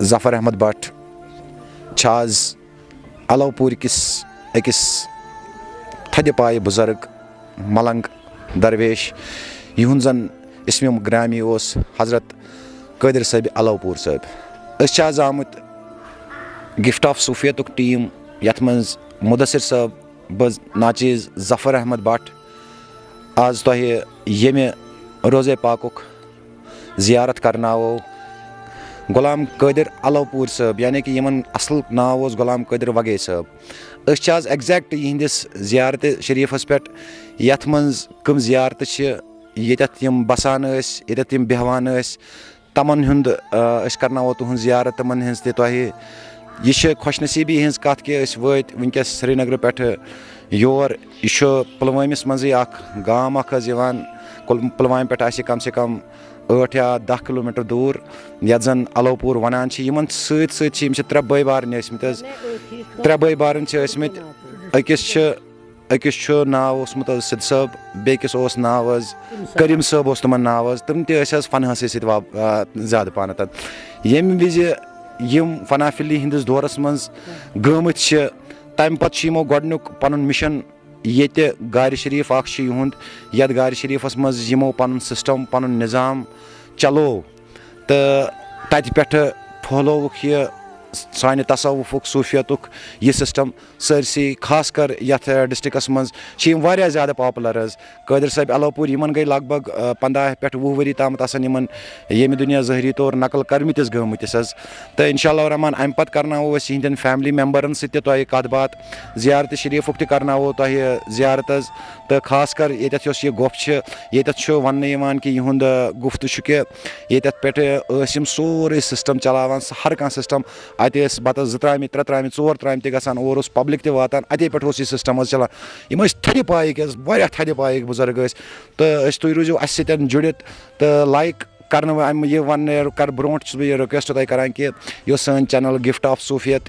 Zaffar Ahmad Bhat Chaz Alawpur kis ekis Thadipai Buzarg Malang Darvesh Yunzan Ismim Grami os Hazrat Qadir Shaibi Alawpur Saib Chaz Ahmad Gift of Sufiyatuk team Yatmans Mudasir Saib Baz Nachiz Zaffar Ahmad Bhat Az Tohi Yeme Roze Pakuk Ziyarat Karnao Ghulam Qadir Alawpur Saib yani ki yeman asl naw was Ghulam Qadir Wage Saib Chaz exact yindis ziyarat sharifas pet yatmans kum ziyarat ch yetat yim basan is yetat yim behwan is taman hund is karnawo tuhun ziyarat taman hins te tohi ye ch khoshnasibi hins kat ke is vait winkes Srinagar pet yor isho Pulwamis manzi ak gam ak zivan Pulwam pet asi kam se kam 8 या 10 kilometre दूर यत जन Alawpur वनान Yemen सत त्रे बई बारन त्रे बई बारन अकिस नाव ओसमुत सिद साहब बेकिस ओस नाव करीम साहब ओस तमन नाव तम ते फना ज्यादा पान यम विज यम फनाफिली हिंदिस दौरस मज गमत तम पत यमो गोडनुक पनुन मिशन ये गार शरीफ युंद यत गार शरीफस मज यमो पनुन सिस्टम पनुन निज़ाम चलो तो तत पे फहलोवुक ये सानि तसव्वुफुक सूफियतुक ये सिस्टम सरसी खास कर यथ डिस्ट्रिक्टस मज वारिया ज़्यादा popular Qadir Shaibi Alawpur Yemen गई लगभग 15 पे 20 वरी तामत आसान यमन येमि दुनिया ज़हरी तौर नकल करमतिस गमतिस तो इंशाअल्लाह रहमान अम पत करनावो यहंदन फैमिली मेंबरन सत तह कत बात जियारत शरीफुक तह करनावो तह जियारत तो खास कर ये ये गुफ ये वन कि यहुंद गुफ्त कि ये पे सोरे सिस्टम चलावान हर कह सिस्टम अत बत 2 त्रामि 3 त्रामि 4 त्रामि तह गसान और पब्लिक तह वातान अते पे यह सिस्टम चलान यम थदि पाइक वारिया थदि पाइक बुजुर्ग तो तुम रूजो अस जुड़ित तो लाइक कर यह वन कर ब्रो बह रिक्वेस्ट तुम करान कि सन चैनल गिफ्ट ऑफ सूफियत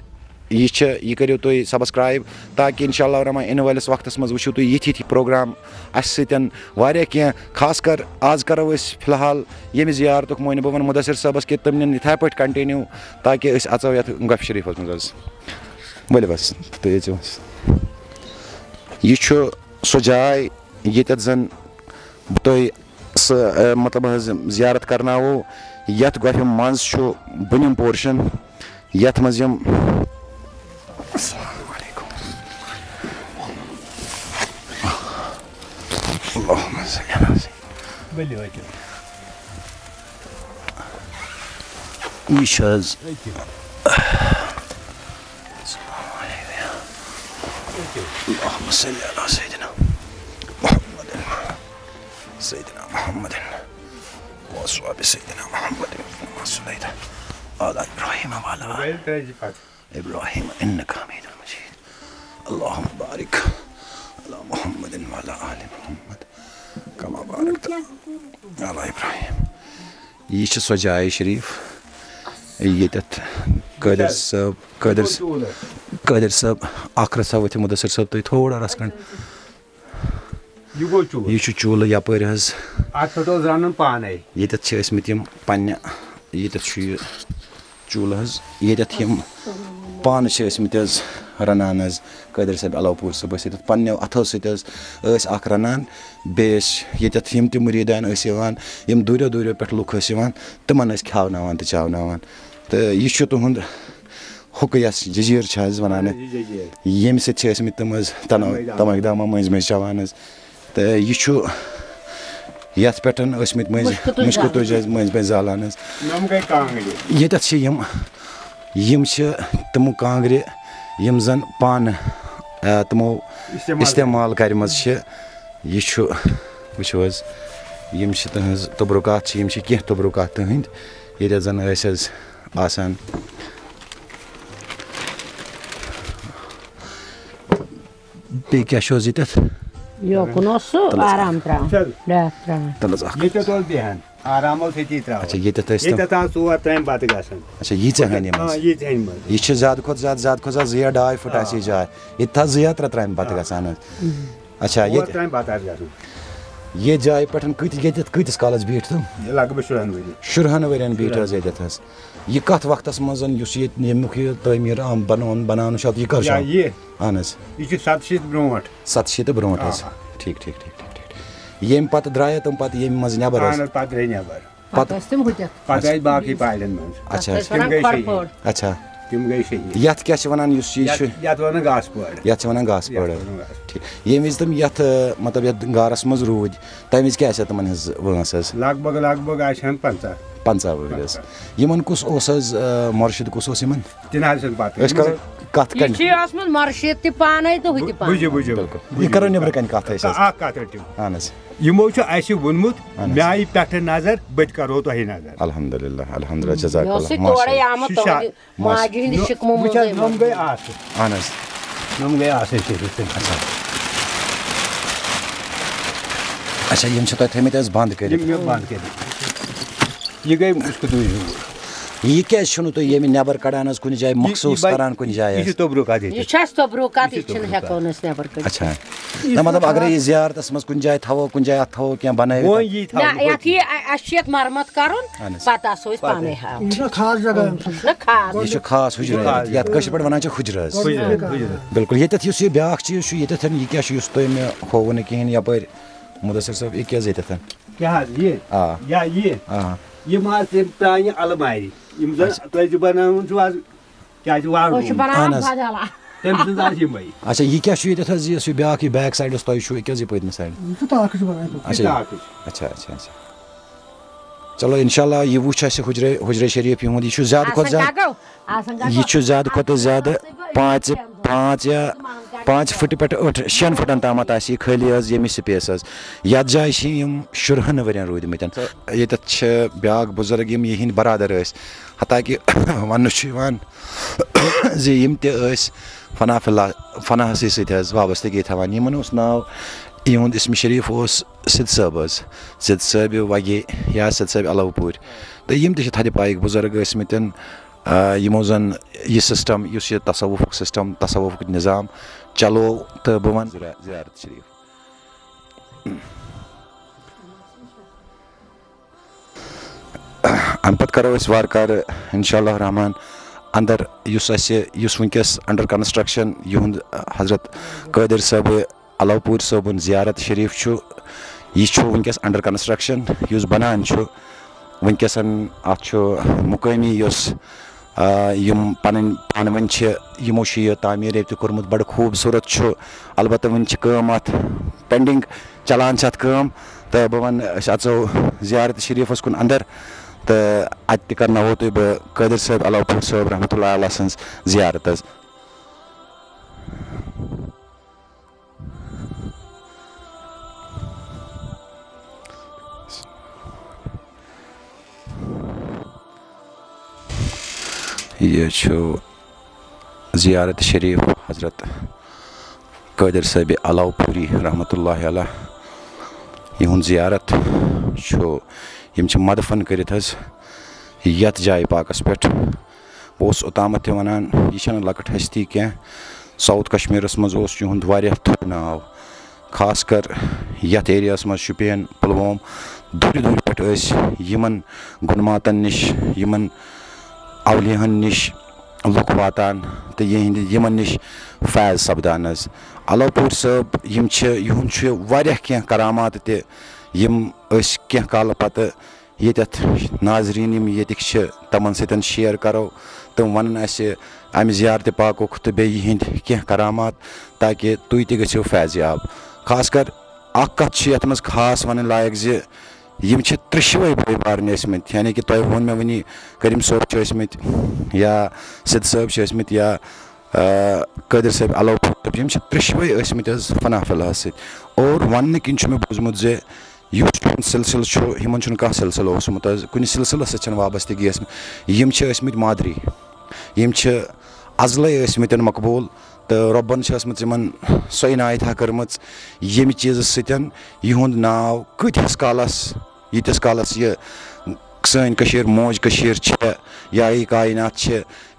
यह करो तुम सब्सक्राइब ताकि इंशाअल्लाह रहमान इन वालिस वक्तस मज वुचो तुम ये प्रोग्राम अस कह खास कर आज करो फिलहाल यम जियारतुक मोन बह वन मुदसिर साहबस कि तम इन इथे पे कंटिन्यू ताकि अचो ये गफ शरीफस मज बोले बस तो यह सो जाय ये जन तुह मतलब जियारत करनावो यथ गफ मज बुनिम पोर्शन यथ मज Sayyidina Muhammadin wa Soab Sayyidina Muhammadin wa Sulaita ala Ibrahim wa ala Ibrahim innaka Hamidun Majid Allahumma barik ala Muhammadin wa ala ali Muhammad kama barakta ala Ibrahim ये सजाए शरीफ ये Qadir Shaibi आखर साव मुदसिर साहब तुम थोड़ा रसकंड यह चूल यपर ये पन्न ये चूल ये पान रनान Qadir Shaibi Alawpur साहब पन्ने अथो सत रनान बेस ये तम मुरीदान यम दूरियो दूरियो पे लुक तमन खावन तो चावन तो यह तुंद हुक जजीर वन यम सत तम तमक दामा मज मज चवान तो यह ये पे मुश्क तुज मज मज जालान ये तम कांग्रे यम जन पान तमो इस्तेमाल करम यह वो यम तहज तबरुकात कह तबरुकात तहद ये जन आसान Be क्या शो जीतत? यो कुनोसु आराम त्राम तलस अख ये तो ध्यान आराम से तीतरा अच्छा ये तत ये तो सुवा टाइम बात गसन अच्छा ये चहने हां ये चाहिए ये छ ज्यादा खोत ज्यादा जिया 2 फुट आसी जाय ये था जिया 3 बात गसन अच्छा ये टाइम बात आ गसन ये जाय पठन कतिस कालस बीठ तुम ये लगभग शुरहन वरियन बीठ जेदत हस ये कत वक्तस मजन युस ये नेमुख ये तमीर आम बनान शत ये कर या ये अनस ये 700 ब्रोट 700 ब्रोट हस ठीक येम पत द्राय तुम पत येम मज नेबर हस पत रे नेबर पत तुम हुजत पत आई बाकी पाइलन मन अच्छा अच्छा तिम गई सही यत क्या छ वनान युस ये यत वन घास पड़ यत छ वनान घास पड़ ठीक ये मिस तुम यत मतलब यत गारस मज रूद तमिस क्या छ तमन हस वंस हस लगभग आछन 50 वरस यमन कुस ओस मुर्शिद कुस ओस यमन तिनाल सन बात अस कर कत कन ये आसमन मुर्शिद ति पाने तो हुति पाने बुझे ये करो नेबर कन कत है आ कत रटियो अनस यमो छ आसी वनमुत मैं पेठ नजर बद करो तो ही नजर अल्हम्दुलिल्लाह जजाकल्लाह यो तोड़े आम तो माजी हिंद शिकमो मुझे नम गए आस अनस नम गए आस अच्छा यम छ त थेमित बंद कर ये गई उसको दूर ये क्या सुनो तो ये नेबर कड़ान कुन जाय मखसूस करान कुन जाय ये तो ब्रोका दे ये छस तो ब्रोका ति छन हेकोनस नेबर कर अच्छा ना मतलब अगर ये जियारतस मस कुन जाय थवो कुन जाय थवो क्या बनाय वो ये था ना यथि अशियत मरमत करून पता सोइस पाने हा ये खास जगह ना खास ये छ खास हुजरा या कश पड वना छ हुजरास बिल्कुल ये तथ ये ब्याख चीज ये तथ ये क्या युस तो में होवन कहीं या पर मुदसर साहब ये क्या जेत था क्या ये या ये मार से प्राणी अलमारी यम तो बनाउन छु आज क्या छु वार कुछ बना फादला तम से जासी भाई अच्छा ये क्या छु ये तथ ये ब्याख की बैक साइड तो छु क्या जे पदन साइड ये तो आखिर बना अच्छा चलो इंशाल्लाह ये वुछ से हुजरे शरीफ यहुद ये ज्यादा को ज्यादा ये ज्यादा को ज्यादा 5 फुट पे 6 फुटन तामत आसी खाली आज ये स्पेस आज याद जाय यम शुरहन वरियन रूदमतन ये ब्याक बुजुर्ग यम यहिंद बरादर हता कि वन जे यम ते फना सत वाबस्तगी थवान यमन नाव इहुंद इसम शरीफ सिद साहब वगे या सिद साहब अलवपुर तो यम थद पाइक बुजुर्ग यमो जन यह सिस्टम इस तसव्वुफ सिस्टम तसव्वुफ निज़ाम चलो तो बह वन ज़ियारत शरीफ अम पे करो वारकार इंशाअल्लाह रहमान अंदर युस वनकस अंडर कंस्ट्रक्शन युंद हजरत कादिर साहब अलवपुर साहबन ज़ियारत शरीफ यह वनकस अंडर कंस्ट्रक्शन युस बनान वनकस मुकामी यम पान वन यमो यह तामीर ये कोर्मुत बड़ खूबसूरत अलबत्ता वन अत पेंडिंग चलान कम तो बह वन अचो ज़ियारत शरीफस कुन अंदर तो अत करनो तुम बह कादिर साहब अलवपुर साहब रहमतुल्लाह अलैह सन्स ज़ियारत ये ज़ियारत शरीफ हज़रत कादिर साहब अलवपुरी रहमतुल्लाह अलैह यहुंद ज़ियारत यम मदफन करित यत जाय पाकस पे बस ओतामत वनान यह लकट हस्ती क्या साउथ कश्मीरस मज युंद वारियाह थोड़ नाव खास कर यत एरियास मज शुपियन पुलवाम दूर दूर पे यमन गुनमातन निश यमन अवलियान निश लुक वातान तो यमन निश फैज़ सपदान अलवपुर साहब युंद वारियाह क्या करामात तम क्या काल पत येत नाजरीन यम येतिक तमन सतन शेयर करो तम वन अमि ज़ियारत पाकुक तो बेहिंद क्या करामात ताकि तुई ते गो फैज़ याब खास कर कत ये मज खास वन लायक ज यम 3 बई बारन यानी कि तुम वो मे वनी करीम साहब या सिद साहब या कादिर साहब अलवपुर यम 3 बई फना फलाह और वन किन मे बोजमुत जे सिलसिल हिमन कह सिलसिल कुन सिलसिल सत वाबस्तगी यम मादरी यम अजल मकबूल तो रब्बन सो इनायत कर्मच यम चीज़ सतन यहुंद नाव कतिस कालस यह सन कशीर मौज कशीर या ये कायनात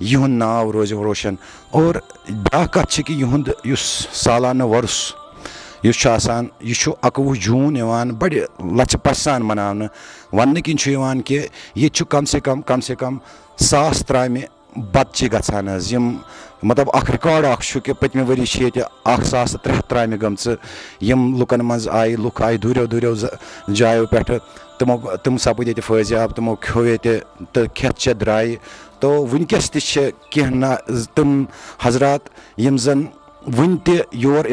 यहुंद नाव रोज रोशन और ब्या कत कि यहुंद सालाना वर्स यह 21 जून बड़ लच पच सान मनाने वन किन कि ये कम से कम 1000 त्रामे बत गम मतलब रिकॉर्ड कि पतमे वरी 1300 त्रामे गम लुकन मज आय लुक आय दूर जायो पे तम सपद ये फैजाब तमो खो ये तो खेत द्राय तो वनकस तम हजरात यम जन वन योर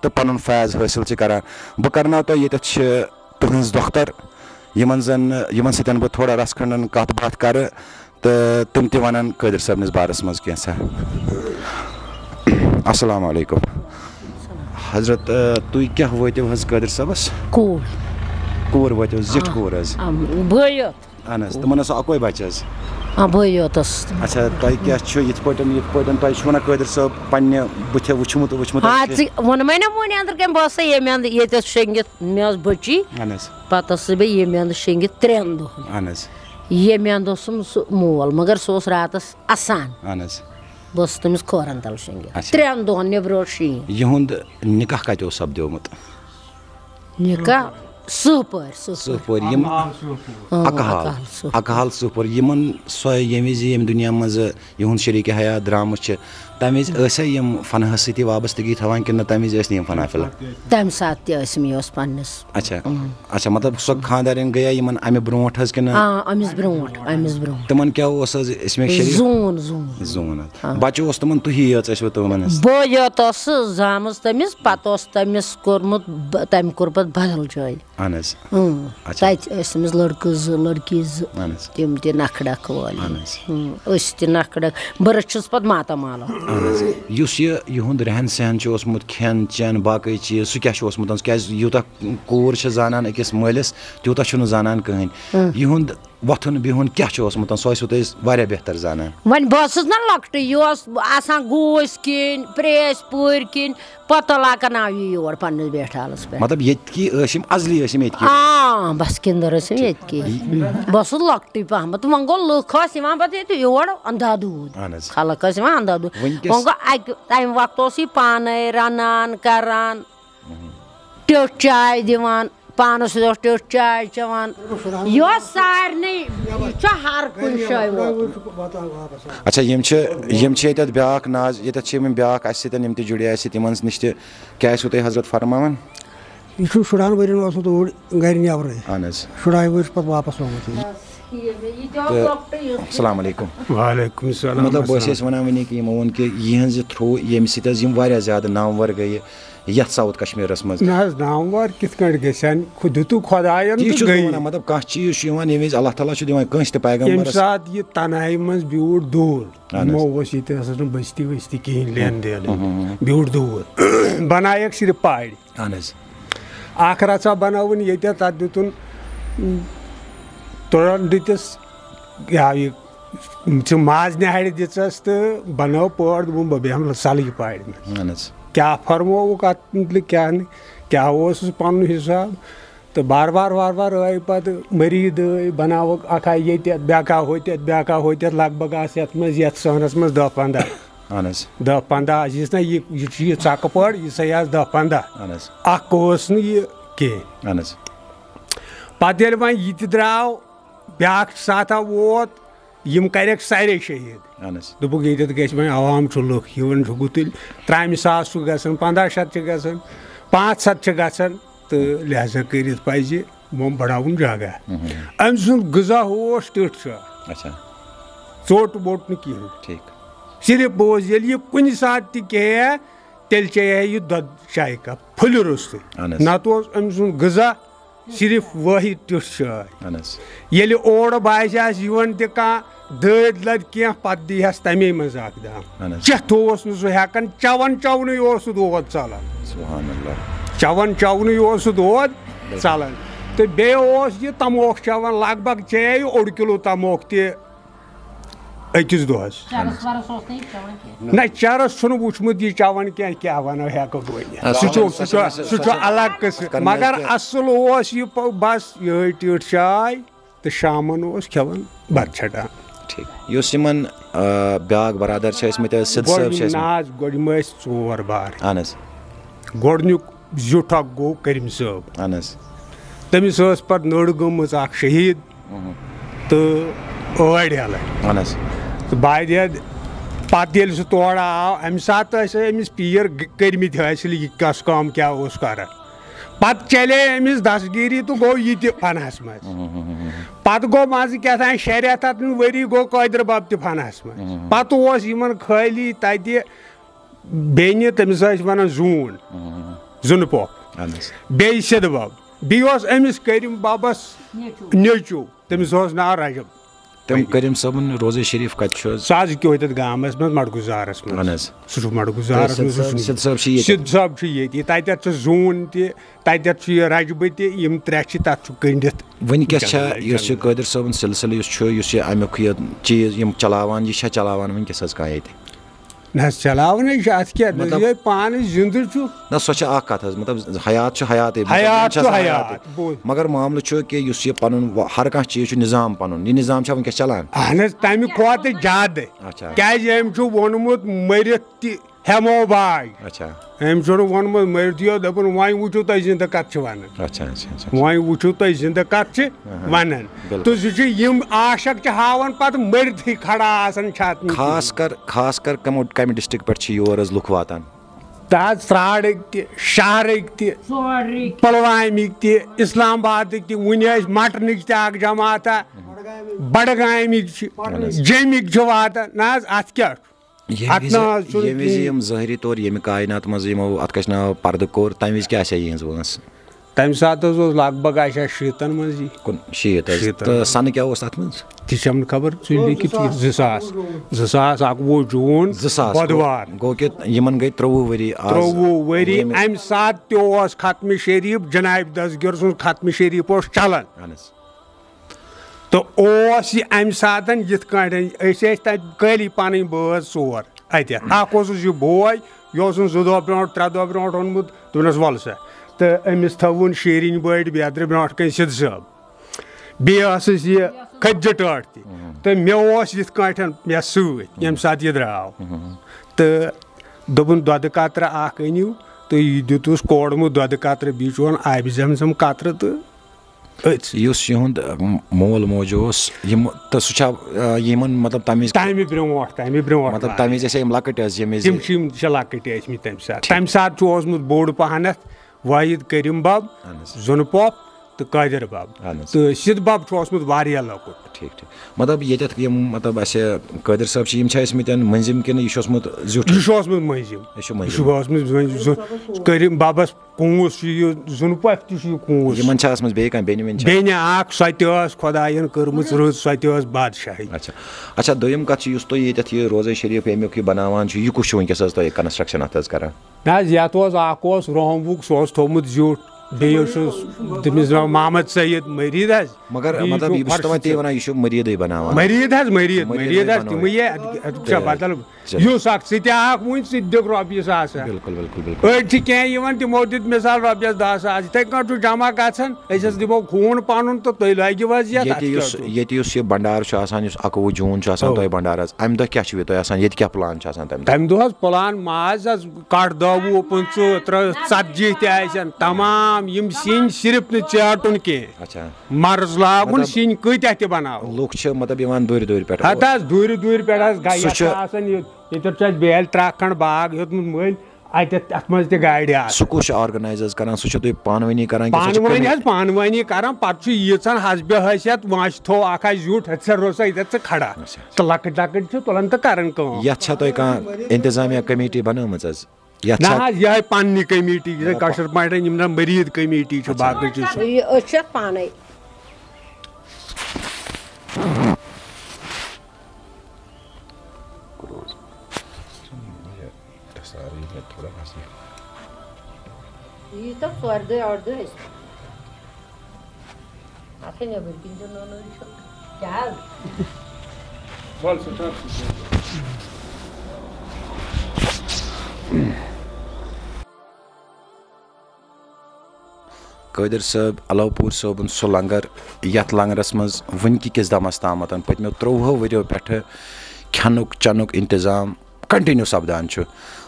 तो पन फैज़ हासिल करान बह करना तो ये तुहज दोख्तर यमन सतन बह थोड़ा रस खंडन कत बात कर तो तुम ते वन कादिर साहब बारस मज कैसा अस्सलाम वालेकुम हजरत तुम क्या वो हज कादिर साहबस कोर वो जिट कोर अहन तमन अकोई बच्चे अच्छा तुम क्या वन कादिर साहब पन्ने बुथे वुचमुत वोनमे ना वो अंदर कम बस ये शेंगित मे बची पत ये शेंगित 3 दोहन ये मोल मगर सो रातस असान बस तमिस खोरन तल शेंगित 3 दोहन नब्रो शीन यहुंद निकाह कत सपदोमुत निकाह सुपर यम अकहाल सुपर यमन सो यम दुनिया मज यहुंद शरीक हयात द्रामुत तम यम फना सती वाबस्तगी थवान कि तम फना फिलहाल तम सात पन्नस अच्छा मतलब सो खानदारिन गया यमन अमे ब्रोट हज कि अमिस ब्रोट तमन क्या इसमें जून बच्चे तमन तुही तमन बह योत जामज तमिस पत तमिस कोर्मुत तम कोर पत बदल जाय तमिस लड़कि 2 लड़की 2 तम त नखडक वाल नखडक बह रचुस पत मातामाला यहुंद रहन सहन खेन चेन बाकी चीज सह क्या क्या यूत कोर जानान अकिस मालिस तूत जानान कहीं यहुंद वथुन बिहुन क्या सो बेहतर जानान वन बस ना लकट यह गोस किन प्रेस पुर किन पता लाकन आव योर पन्नस बेठालस पे मतलब ये अजली बस किंदर बस लकट पहम तो वो लुख पे योर अंधाधूद खलक अंधाधूद वो तम वक्त पान रनान करान टेट चाय दिवान पानस टेट चाय चवान यह सारे हर कुन अच्छा ये ब्या नाज ये ब्या सतन जुड़े तम नश क्या तुम हजरत फरमान यह शुरान वन तोड़ गर नबर शुरान वर पे वापस अस्सलाम वालेकुम वालेकुम सलाम मतलब बस वन कि वो कि यह थ्रू ये ज्यादा नामवर गई ये साउथ कश्मीर मज नामवर कित गन दुतु खुदायन मतलब कह चीज अल्लाह ताला कस पैगम्बर ये तनाई मज ब्यूट दूर मो बस्ती वस्ती कहें लेन देन ब्यूट दूर बनाय सिर्फ पहाड़ अख रचा बनवन ये तथ दुतन तुरन दिस माज नहाड़ दिस तो बनो पड़ दोप बह बेहम सल पहाड़ में क्या फरमोक अत मुतलिक क्या पन हिसाब तो बार बार आई पत मरीद बनावक अखा ये बेका होत लगभग ये सहनस मज 10-15 यह ना यह चक पड़ यह 10-15 अस कह पे वो ये द्राव ब्या साथा वोत यम कर सारे शहीद दोपक ये गई आवाम लुख वन गुतुल 3 सास ग 1500 ग 500 ग तो लिहाजा कर पज वो बढ़ावन जगह अम सुन गजा होश टिठ चोट बोट न कहें सिर्फ बोझ ये कुन सात कह तेल चे यह दुध चाय कप फुल रुस्त नत अम सुन गजा सिर्फ वही टिठ चाय ये ओर बास दद लद कह पे दीहस तमे मज दाम चेथ हेकान चवन दोद चलान चवन दोद चलान तो बे तमोख चवन लगभग चे 1 किलो तमोख أكيد دوس نا چرس چھُنہٕ وُچھمُت یہِ چٮ۪وان کینٛہہ کیٛاہ وَنو ہٮ۪کو ؤنِتھ سُہ چھُ الگ قٕصہٕ مگر اَصٕل اوس یہِ بس یِہوٚے ٹِیٔٹھ چاے تہٕ شامن اوس کھٮ۪وان بتہٕ چھٹان یُس یِمن بیٛاکھ برادر چھِ ٲسمٕتۍ حظ سِد صٲب چھِ نہ حظ گۄڈٕ یِم ٲسۍ 4 بار اہن حظ گۄڈنیُک زیُٹھ اکھ گوٚو کریٖم صٲب اہن حظ تٔمِس ٲس پتہٕ نٔر گٔمٕژ اکھ شہیٖد تہٕ 8 ہٮ۪لہٕ اہن حظ تہٕ بادِیاد پتہٕ ییٚلہِ سُہ تورٕ آو اَمہِ ساتہٕ ٲسۍ أمِس پیٖر کٔرمٕتۍ حٲصِل یہِ کۄس کٲم کیٛاہ اوس کران پتہٕ چلے أمِس دسگیٖری تہٕ گوٚو یہِ تہِ فناہس منٛز پتہٕ گوٚو منٛزٕ کیٛاہ 6 ؤری گوٚو قٲدِر بب تہِ فناہس منٛز پتہٕ اوس یِمن خٲلی تتہِ بیٚنہِ تٔمِس ٲسۍ ونان زوٗن زُنہٕ پوٚپھ بیٚیہِ سِدٕ بب بیٚیہِ اوس أمِس کریٖم ببس نیٚچوٗ تٔمِس اوس ناو رجب تِم کریٖم صٲبُن روزے شریٖف کتہِ چھُ سُہ حظ کیٛاہ تتھ گامس منٛز مڈگُزارس منٛز سُہ چھُ مڈگُزارس منٛز سِد صٲب چھُ ییٚتی تتٮ۪تھ چھُ زوٗن تہِ تتٮ۪تھ چھُ یہِ رجبہٕ تہِ یِم 3 چھِ تتھ چھُ کٔنڈِتھ وٕنکیٚس چھا یُس یہِ قٲدِر صٲبُن سلسلہٕ یُس چھُ یُس یہِ امیُک یہِ چیٖز یِم چلاوان یہِ چھا چلاوان وٕنکیٚس حظ کانٛہہ ییٚتہِ نہ حظ چلاونے چھُ اتھ کیٛاہ یِہوٚے پانہٕ زِندٕ چھُ نہ سۄ چھِ اکھ کتھ حظ مطلب حیات چھُ حیاتے مگر معاملہٕ چھُ کہِ یُس یہِ پنُن ہر کانٛہہ چیٖز چھُ نظام پنُن یہِ نظام چھا وٕنکیٚس چلان اہن حظ تمہِ کھۄتہٕ زیادٕ کیٛازِ أمۍ چھُ ووٚنمُت مٔرِتھ تہِ ہٮ۪مو باج أمۍ چھُنہٕ ووٚنمُت مٔرِتھ یِیو دوٚپُن وۄنۍ وٕچھِو تُہۍ زِندٕ کتھ چھِ ونان وۄنۍ وٕچھِو تُہۍ زِندٕ کتھ چھِ ونان تہٕ سُہ چھُ یِم عاشق چھِ ہاوان پتہٕ مٔرتھٕے کھڑا آسان چھاتنہِ خاص کر کمہِ ڈسٹرک پٮ۪ٹھ چھِ یور حظ لُکھ واتان تہٕ حظ ژرٛارٕکۍ تہِ شہرٕکۍ تہِ پُلوامِکۍ تہِ اسلام آبادٕکۍ تہِ وُنہِ ٲسۍ مٹنٕکۍ تہِ اکھ جماعتہ بڈگامِکۍ چھِ جیٚمِکۍ چھِ واتان نہ حظ اتھ کیٛاہ چھُ ییٚمہِ وِزِ یِم ظٲہری طور ییٚمہِ کاینات منٛز یِمو اتھ کیٛاہ چھُ ناو پردٕ کوٚر تمہِ وِزِ کیٛاہ آسہِ ہا یِہنٛز وٲنٛس تمہِ ساتہٕ حظ اوس لگ بگ آسہِ ہا 60 منٛز یہِ 60 تہٕ سنہٕ کیٛاہ اوس تتھ منٛز تہِ چھم نہٕ خبر ژٕ لیکھِتھ 2021 جوٗن بۄدوار گوٚو کہِ یِمن گٔے 23 ؤری 23 ؤری امہِ ساتہٕ تہِ اوس ختمہِ شریٖف جناب دسگیٖر سُنٛد ختمہِ شریٖف اوس چلان تہٕ اوس یہِ امہِ ساتہٕ یِتھ کٲٹھۍ أسۍ ٲسۍ تتہِ خٲلی پنٕنۍ بٲژ 4 اتٮ۪تھ اکھ اوسُس یہِ بوے یہِ اوسُن 2 دۄہ برونٛٹھ 3 دۄہ برونٛٹھ اوٚنمُت دوٚپنس وَلہٕ سا تہٕ أمِس تھوُن شیٖرِنۍ بٔڑۍ بیترِ برونٛٹھ کَنۍ سِد صٲب بیٚیہِ ٲسٕس یہِ کھٔجہِ ٹٲٹھ تہِ تہٕ مےٚ اوس یِتھ کٲٹھۍ مےٚ سۭتۍ ییٚمہِ ساتہٕ یہِ درٛاو تہٕ دوٚپُن دۄدٕ قطرٕ اکھ أنِو تہٕ یہِ دیُتُس کوڑمُت دۄدٕ قطرٕ بیٚیہِ چون آبِ زم قطرٕ تہٕ یُس یِہُنٛد مول موج اوس یِم تہٕ سُہ چھا یِمن مطلب تمہِ برونٛٹھ مطلب تمہِ وِزِ ٲسۍ یِم لۄکٕٹۍ حظ تِم چھِ لۄکٕٹۍ ٲسمٕتۍ تمہِ ساتہٕ چھُ اوسمُت بوٚڑ پہنتھ وٲحد کریٖم بب زُنہٕ پوٚپھ تہٕ قٲدِر بب تہٕ سِد بب چھُ اوسمُت واریاہ لۄکُٹ مطلب ییٚتٮ۪تھ یِم مطلب اَسہِ قٲدِر صٲب چھِ یِم چھِ ٲسمٕتۍ مٔنٛزِم کِنہٕ یہِ چھُ اوسمُت زیُٹھ یہِ چھُ اوسمُت مٔنٛزِم کریٖم ببس کوٗس چھُ یہِ زُنہٕ پوٚپھ تہِ چھُ یہِ کوٗس یِمن چھا ٲسمٕژ بیٚیہِ کانٛہہ بیٚنہِ اکھ سۄ تہِ ٲس خۄداین کٔرمٕژ رٕژ سۄ تہِ ٲس بادشاہی اچھا دوٚیِم کتھ چھِ یُس تُہۍ ییٚتٮ۪تھ یہِ روزے شریٖف ییٚمیُک یہِ بناوان چھُ یہِ کُس چھُ وٕنکیٚس حظ تۄہہِ کنسٹرکشن اتھ حظ کران نہ حظ یتھ اوس اکھ اوس رۄہمبُک سُہ اوس تھوٚومُت زیُٹھ بیٚیہِ اوسُس تٔمِس ناو محمد سعید مٔریٖد حظ مگر مطلب بہٕ چھُس دپان تی ونان یہِ چھُ مٔریٖدٕے بناوان مٔریٖد حظ تِمٕے چھا بدل یُس اکھ ژٕ تہِ آکھ وُنہِ ژٕ تہِ دِکھ رۄپیہِ ساسا أڑۍ چھِ کینٛہہ یِوان تِمو دِتۍ مِثال رۄپیس 10 ساس یِتھٕے کٲٹھۍ چھُ جمع گژھان أسۍ حظ دِمو خوٗن پنُن تہٕ تُہۍ لٲگِو حظ ییٚتہِ یُس یہِ بنڈار چھُ آسان یُس 21 جوٗن چھُ آسان تۄہہِ بنڈار حظ امہِ دۄہ کیٛاہ چھُ تۄہہِ آسان ییٚتہِ کیٛاہ پلان چھُ آسان تمہِ دۄہ حظ پلان ماز حظ کٹھ 15 ژتجی تہِ آسن تمام یِم سِنۍ صرف نہٕ ژیٹُن کینٛہہ مرٕژ لاگُن سِنۍ کۭتیاہ تہِ بناوُن لُکھ چھِ مطلب یِوان دوٗرِ پٮ۪ٹھ ہتہٕ حظ دوٗرِ پٮ۪ٹھ حظ آسان ییٚتٮ۪تھ چھُ اَسہِ بیلہِ 3 کھنٛڈ باغ ہیوٚتمُت مٔلۍ اَتٮ۪تھ اَتھ منٛز تہِ گاڑِ آسان سُہ کُس چھُ آرگنایز حظ کران سُہ چھُ تُہۍ پانہٕ ؤنی کران پانہٕ ؤنی کران پتہٕ چھُ ییٖژن حسبہِ حیثیت وٲنٛسہِ تھوٚو اکھ آسہِ زیُٹھ ہتہِ سا روزا ییٚتٮ۪تھ ژٕ کھڑا تہٕ لۄکٕٹۍ لۄکٕٹۍ چھِ تُلان تہٕ کران کٲم یتھ چھا تۄہہِ کانٛہہ انتظامیہ کمیٹی بنٲومٕژ حظ نہ حظ یِہے پننہِ کمیٹی کٲشِر پٲٹھۍ یِم زن مٔریٖد کمیٹی چھِ باقٕے چیٖز پانے Qadir Saib Alawpur Sobun sु langar yat langaras maz vunki kis damas tamatan patmyo 30 ؤريو peth khanuk chanuk intizam continue sabdan chu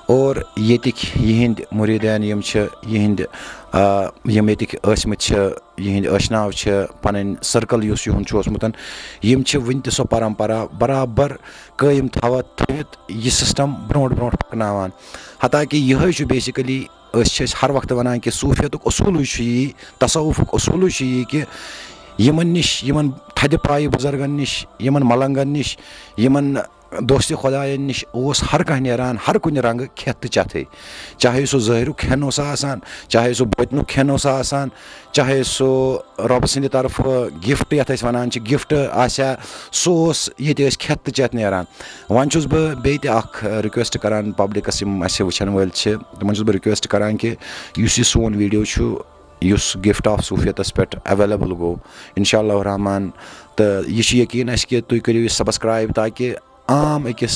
और येतिक यहिंद मुरीदान यम छ यहिंद यम येतिक असमत छ यहिंद अशनाव छ पन सर्कल युस युन छ ओसमुतन यम छ वंत सो परंपरा बराबर कायम थावत थवित ये सिस्टम ब्रोड ब्रोड पकनावान हता कि यह छ बेसिकली हर वक्त वनान कि सूफियतुक उसूल छ यी तसव्वुफुक उसूल छ यी कि यमन निश यमन थद पाय बुजुर्गन निश यमन मलंगन निश यमन दोस्ती खुदायन निश ओस हर कह नेरान हर कुन रंग खेत चथे चाहे सो ज़ाहिर खेन ओस आसान चाहे सो बतनु खेन ओस आसान चाहे सो रब सिंद तरफ गिफ्ट यथ अस वनान छ गिफ्ट आसा सोस ये खेत चथ नेरान वन छुस ब बेते अख रिक्वेस्ट करान पब्लिकस अस वचन वल छ तमन छुस ब रिक्वेस्ट करान कि युस सोन वीडियो छु युस गिफ्ट ऑफ सूफियतस पे अवेलेबल गो इंशाअल्लाह रहमान तो यह यकीन अस कि तुम करियो सब्सक्राइब ताकि आम अकिस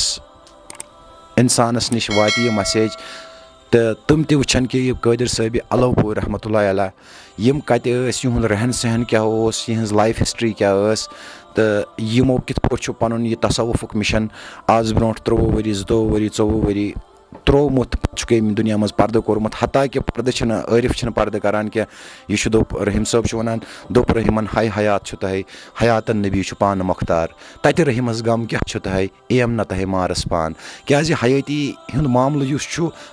इंसानस निश वात यह मैसेज तो तुम त वुचन कि कादिर साहब अलवपुर रहमतुल्लाह अलैह यम कत यहुंद रहन सहन क्या यहज लाइफ हिस्ट्री क्या तो यमो कित पे पन यह तसव्वुफुक मिशन आज ब्रो 23 वरी 22 वरी 24 वरी त्रोमुत चुम दुनिया मज पर्द कोर्मुत हता कि पर्द आरिफ पर्द करान क्या यह दोप रहीम साहब वनान दोप रहीमन हाय हयात तह हयातन नबी पान मुख्तार तत रहीमस गम क्या तह एम न तह मारस पान क्या हयाती हुंद मामल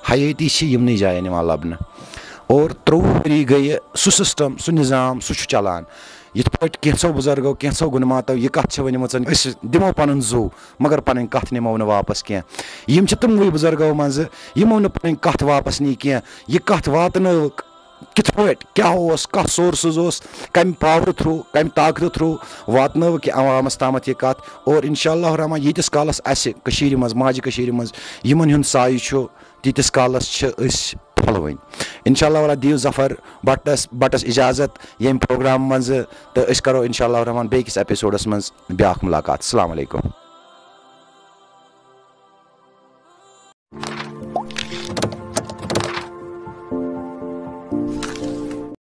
हयाती यमन जायन लबन और 23 वरी गई सु सिस्टम सु निज़ाम सु चलान यथ पे कैसो बुजुर्गो कैसो गुनमातो यह कत वनम दिमो पन जू मगर पन कत निमो न वापस क्या यम तमवे बुजुर्गो मज यमो न पन कत वापस नी क्या यह कत वातन कित पे क्या कत सोर्स कम पावर थ्रू कम ताकत थ्रू वातन कि अवामस तामत यह कत और इंशाअल्लाह रहमान यीतिस कालस मज माजि मज यमन हुंद साय तीतिस कालस फलवन इंशाअल्लाह वाला दियो जफर बटस इजाजत यम प्रोग्राम मज तो करो इंशाअल्लाह रहमान बेकिस एपिसोडस मज ब्याख मुलाकात अस्सलाम वालेकुम।